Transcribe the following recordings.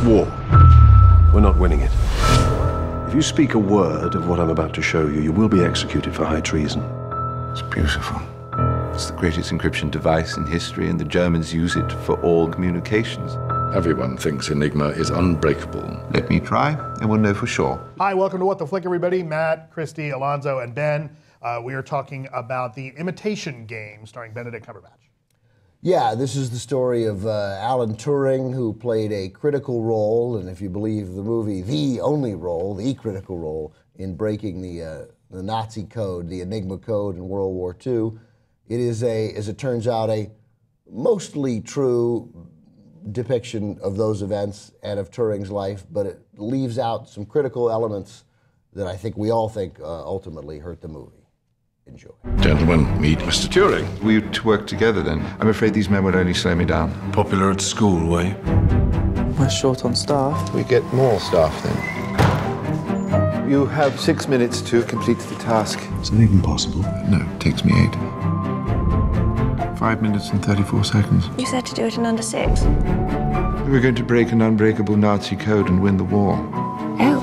war. We're not winning it. If you speak a word of what I'm about to show you, you will be executed for high treason. It's beautiful. It's the greatest encryption device in history, and the Germans use it for all communications. Everyone thinks Enigma is unbreakable. Let me try, and we'll know for sure. Hi, welcome to What the Flick, everybody. Matt, Christy, Alonzo, and Ben. We are talking about The Imitation Game, starring Benedict Cumberbatch. Yeah, this is the story of Alan Turing, who played a critical role, and if you believe the movie, the only role, the critical role, in breaking the Nazi code, the Enigma code in World War II. It is as it turns out, a mostly true depiction of those events and of Turing's life, but it leaves out some critical elements that I think we all think ultimately hurt the movie. Enjoy. Gentlemen, meet Mr. Turing. We were to work together then. I'm afraid these men would only slow me down. Popular at school, were you? We're short on staff. We get more staff then. You have 6 minutes to complete the task. Is that even possible? No, it takes me 8. 5 minutes and 34 seconds. You said to do it in under 6. We're going to break an unbreakable Nazi code and win the war. Oh.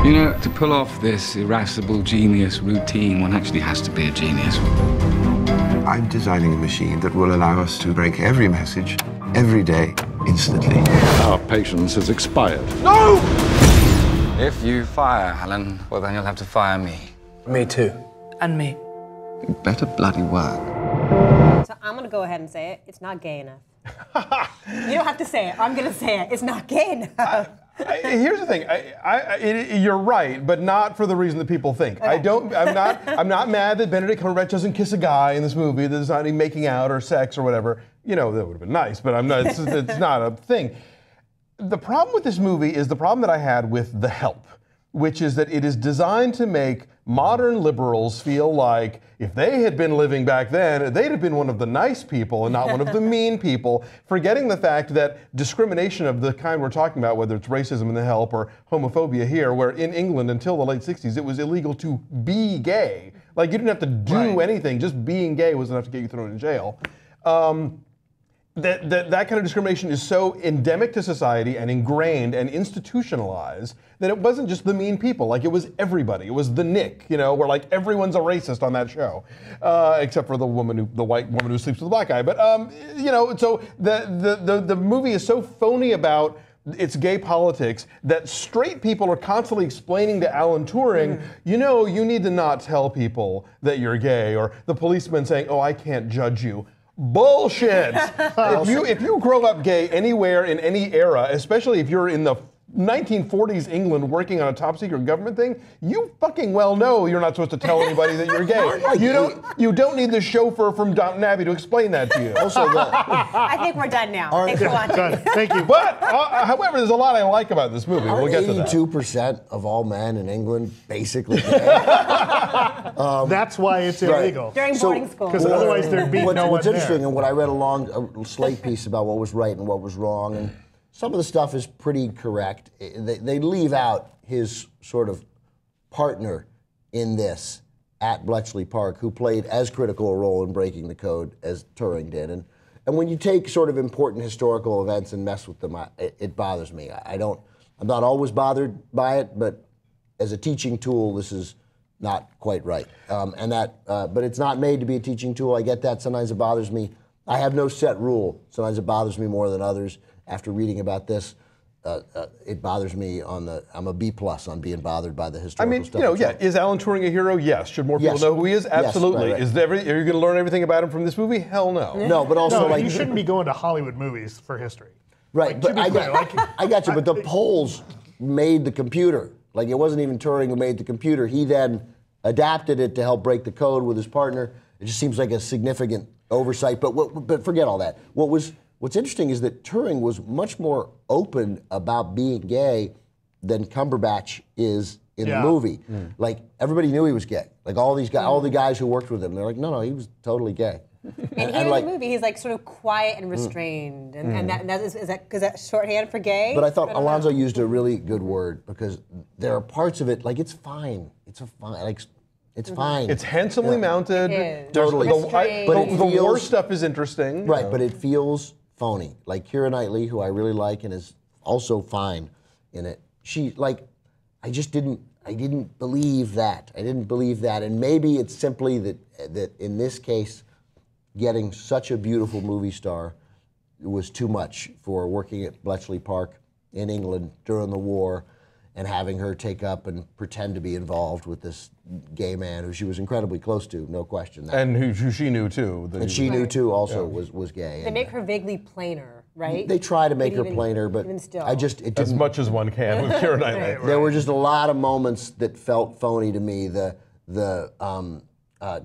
You know, to pull off this irascible genius routine, one actually has to be a genius. I'm designing a machine that will allow us to break every message, every day, instantly. Our patience has expired. No! If you fire Alan, well, then you'll have to fire me. Me too. And me. You better bloody work. So I'm gonna go ahead and say it. It's not gay enough. You don't have to say it. I'm gonna say it. It's not gay enough. Here's the thing. You're right, but not for the reason that people think. Okay. I'm not mad that Benedict Cumberbatch doesn't kiss a guy in this movie. There's not any making out or sex or whatever. You know, that would have been nice, but I'm not. It's not a thing. The problem with this movie is the problem that I had with The Help, which is that it is designed to make modern liberals feel like if they had been living back then, they'd have been one of the nice people and not one of the mean people, forgetting the fact that discrimination of the kind we're talking about, whether it's racism in The Help or homophobia here, where in England until the late 60s, it was illegal to be gay. Like, you didn't have to do anything, just being gay was enough to get you thrown in jail. That kind of discrimination is so endemic to society and ingrained and institutionalized that it wasn't just the mean people, like it was everybody. It was the Nick, you know, where like everyone's a racist on that show, except for the white woman who sleeps with the black guy. But you know, so the movie is so phony about its gay politics that straight people are constantly explaining to Alan Turing, you know, you need to not tell people that you're gay, or the policeman saying, oh, I can't judge you. Bullshit! If you grow up gay anywhere in any era, especially if you're in the 1940s England working on a top secret government thing, you fucking well know you're not supposed to tell anybody that you're gay. You don't need the chauffeur from Downton Abbey to explain that to you. Also, I think we're done now. Thanks for watching. Thank you. But, however, there's a lot I like about this movie. We'll get to that. 82% of all men in England basically gay. That's why it's illegal. During boarding school. Because otherwise there'd be no one What's interesting, there. and what I read along a Slate piece about what was right and what was wrong, and some of the stuff is pretty correct. They leave out his sort of partner in this at Bletchley Park, who played as critical a role in breaking the code as Turing did. And when you take sort of important historical events and mess with them, it bothers me. I'm not always bothered by it, but as a teaching tool, this is not quite right. But it's not made to be a teaching tool. I get that. Sometimes it bothers me. I have no set rule. Sometimes it bothers me more than others. After reading about this, it bothers me I'm a B+ on being bothered by the historical stuff. I mean, you know, is Alan Turing a hero? Yes. Should more people know who he is? Absolutely. Yes, right. Are you going to learn everything about him from this movie? Hell no. No, but also you shouldn't be going to Hollywood movies for history. Right, but I got you. But the Poles made the computer. Like, it wasn't even Turing who made the computer. He then adapted it to help break the code with his partner. It just seems like a significant oversight. But forget all that. What's interesting is that Turing was much more open about being gay than Cumberbatch is in the movie. Like, everybody knew he was gay. Like, all the guys who worked with him, they're like, no, he was totally gay. And here in the movie, he's like sort of quiet and restrained, and is that shorthand for gay? But I thought Alonzo used a really good word, because there are parts of it, like, it's fine. It's fine. It's handsomely mounted. It is. Totally. The war stuff is interesting. Right, but it feels phony. Like Keira Knightley, who I really like and is also fine in it. I didn't believe that. I didn't believe that. And maybe it's simply that in this case, getting such a beautiful movie star was too much for working at Bletchley Park in England during the war and having her take up and pretend to be involved with this gay man who she was incredibly close to, no question. And who she knew too. And she knew too also was gay. They make her vaguely plainer, right? They try to make her even- plainer, but even still. it didn't. As much as one can with Keira Knightley. There were just a lot of moments that felt phony to me.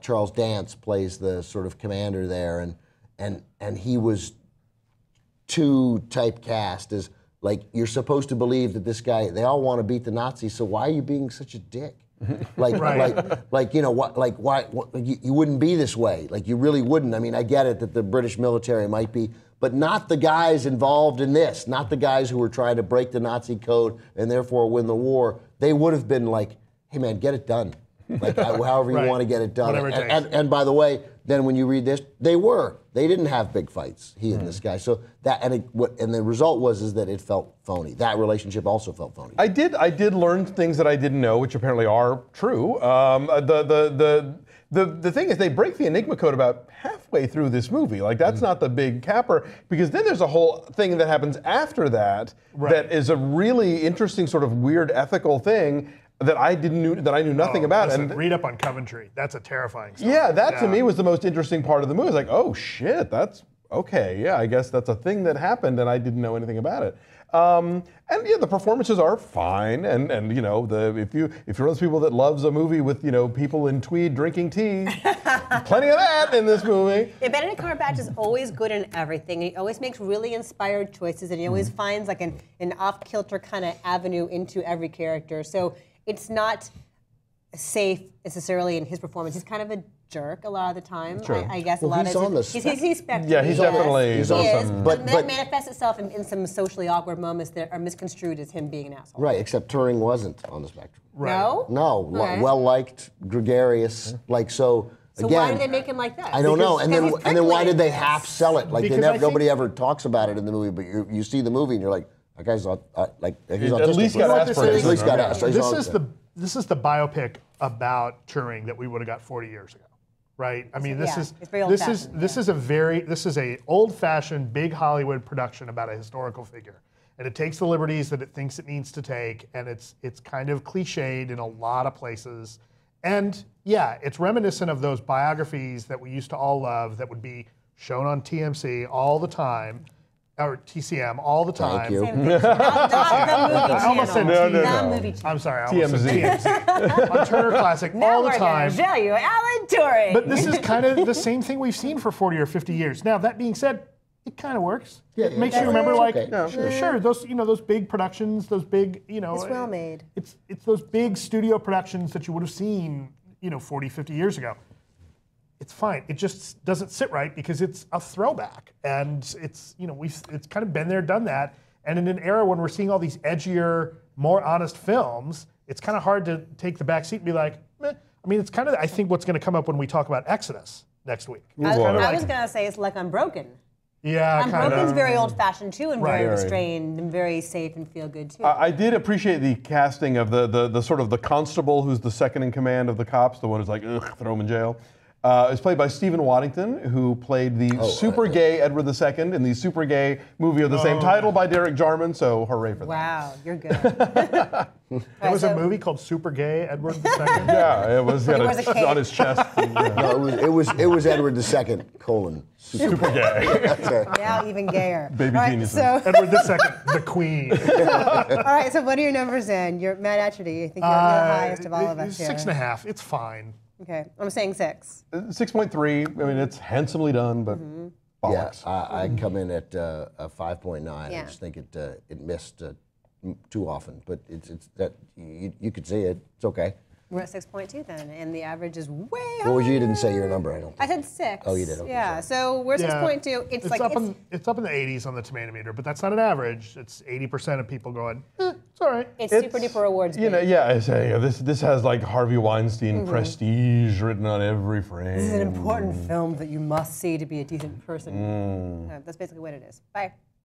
Charles Dance plays the sort of commander there, and he was too typecast as like you're supposed to believe that this guy. They all want to beat the Nazis, so why are you being such a dick? Like you know what? Like why? You wouldn't be this way. Like you really wouldn't. I mean, I get it that the British military might be, but not the guys involved in this. Not the guys who were trying to break the Nazi code and therefore win the war. They would have been like, hey man, get it done. Like however you want to get it done. Whatever it takes. And by the way, then when you read this, they didn't have big fights. He and this guy. So that and the result was that it felt phony. That relationship also felt phony. I did learn things that I didn't know, which apparently are true. The thing is, they break the Enigma code about halfway through this movie. Like that's not the big capper, because then there's a whole thing that happens after that that is a really interesting sort of weird ethical thing that I knew nothing about. Listen, and read up on Coventry. That's a terrifying story. yeah, that to me was the most interesting part of the movie. It's like, oh shit, that's okay. Yeah, I guess that's a thing that happened, and I didn't know anything about it. And yeah, the performances are fine, and you know, if you're one of those people that loves a movie with people in tweed drinking tea, plenty of that in this movie. Yeah, Benedict Cumberbatch is always good in everything. He always makes really inspired choices, and he always finds like an off-kilter kind of avenue into every character. So it's not safe necessarily in his performance. He's kind of a jerk a lot of the time. Sure. I guess Well, a lot he's of on the he's spectrum. Yeah, he's definitely- He's he on is, some- but that but- manifests itself in some socially awkward moments that are misconstrued as him being an asshole. Right, except Turing wasn't on the spectrum. No? No, Okay. well-liked, gregarious, like so. So again, why did they make him like that? I don't know. And Because then why did they prickly. half sell it? Like Because I think- nobody ever talks about it in the movie, but you see the movie and you're like, that guy's he's At autistic. least got Asperger's. Asperger's. At least got right? Asperger's. This is the biopic about Turing that we would have got 40 years ago, right? I mean, this Yeah, is it's very old-fashioned, this is a old-fashioned big Hollywood production about a historical figure, and it takes the liberties that it thinks it needs to take, and it's kind of cliched in a lot of places, and yeah, it's reminiscent of those biographies that we used to all love that would be shown on TMC all the time. Or TCM all the time. Thank you. Same thing. Not the movie I almost said channel. no. The movie channel. I'm sorry, I almost said TMZ. TMZ. On Turner Classic Now all the we're time. gonna show you Alan Turing. But this is kind of the same thing we've seen for 40 or 50 years. Now, that being said, it kind of works. Yeah, It makes yeah, you remember, it's like, okay. sure, those big productions, those big, It's well made. It's those big studio productions that you would have seen, 40, 50 years ago. It's fine. It just doesn't sit right because it's a throwback, and it's it's kind of been there, done that. And in an era when we're seeing all these edgier, more honest films, it's kind of hard to take the back seat and be like, meh. I mean, it's kind of I think what's going to come up when we talk about Exodus next week. I Boy. was gonna say it's like Unbroken. Yeah, kind Unbroken's of. very old-fashioned too, and very Right. restrained, and very safe and feel good too. I did appreciate the casting of the sort of the constable who's the second in command of the cops, the one who's like, ugh, throw him in jail. It's played by Stephen Waddington, who played the super gay Edward II in the super gay movie of the same title by Derek Jarman, so hooray for that. Wow, you're good. There was a movie called Super Gay Edward II. Yeah, it was, he had It was a cape. on his chest. And, No, it was Edward II, super gay. Now even gayer. Baby All right, geniuses. So, Edward II, the Queen. all right. So, what are your numbers in? You're Matt Atcherty. I think you're the highest of all of us here. 6.5. It's fine. Okay, I'm saying 6. 6.3, I mean, it's handsomely done, but Yeah, bollocks. I come in at a 5.9. Yeah. I just think it missed too often, but it's that you could see it. It's okay. We're at 6.2 then, and the average is way What higher. was you didn't say your number, I don't think. I said 6. Oh, you did, okay, Yeah, sorry. so we're Yeah. 6.2. It's like up in the 80s on the tomato meter, but that's not an average. It's 80% of people going, it's all right. it's super duper awards. You know, bait. yeah, I say this has like Harvey Weinstein prestige written on every frame. This is an important film that you must see to be a decent person. That's basically what it is. Bye.